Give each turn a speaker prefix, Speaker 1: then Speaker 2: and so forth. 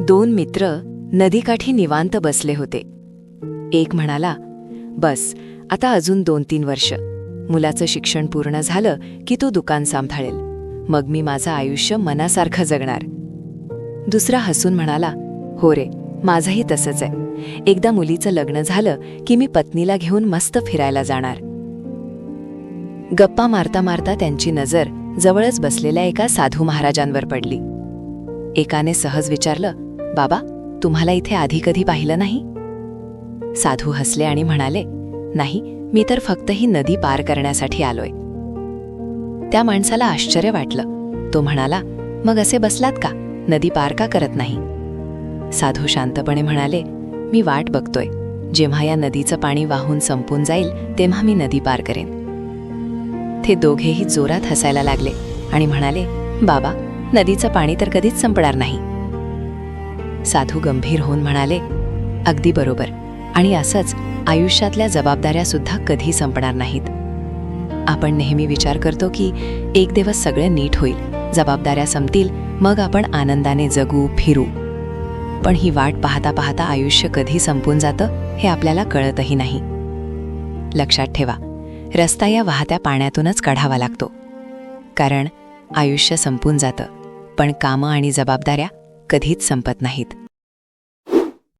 Speaker 1: दोन मित्र नदीकाठी निवांत बसले होते. एक म्हणाला, बस आता अजून 2-3 वर्ष. मुलाचं शिक्षण पूर्ण झालं की तो दुकान सांभाळेल. मग मी माझं आयुष्य मनासारखं जगणार. दुसरा हसून म्हणाला, हो रे, माझंही तसंच आहे. एकदा मुलीचं लग्न झालं की मी पत्नीला घेऊन मस्त फिरायला जाणार. गप्पा मारता मारता त्यांची नजर जवळच बसलेल्या एका साधू महाराजांवर पडली. एकाने सहज विचारलं, बाबा, तुम्हाला इथे आधी कधी पाहिलं नाही? साधू हसले आणि म्हणाले, नाही, मी तर फक्त ही नदी पार करण्यासाठी आलोय. त्या माणसाला आश्चर्य वाटलं. तो म्हणाला, मग असे बसलात का? नदी पार का करत नाही? साधू शांतपणे म्हणाले, मी वाट बघतोय. जेव्हा या नदीचं पाणी वाहून संपून जाईल तेव्हा मी नदी पार करेन. ते दोघेही जोरात हसायला लागले आणि म्हणाले, बाबा, नदीचं पाणी तर कधीच संपणार नाही. साधू गंभीर होऊन म्हणाले, अगदी बरोबर. आणि असंच आयुष्यातल्या जबाबदाऱ्या सुद्धा कधी संपणार नाहीत. आपण नेहमी विचार करतो की एक दिवस सगळं नीट होईल, जबाबदाऱ्या संपतील, मग आपण आनंदाने जगू, फिरू. पण ही वाट पाहता पाहता आयुष्य कधी संपून जातं हे आपल्याला कळतही नाही. लक्षात ठेवा, रस्ता या वाहत्या पाण्यातूनच काढावा लागतो. कारण आयुष्य संपून जातं, पण कामं आणि जबाबदाऱ्या कधीच संपत नाहीत.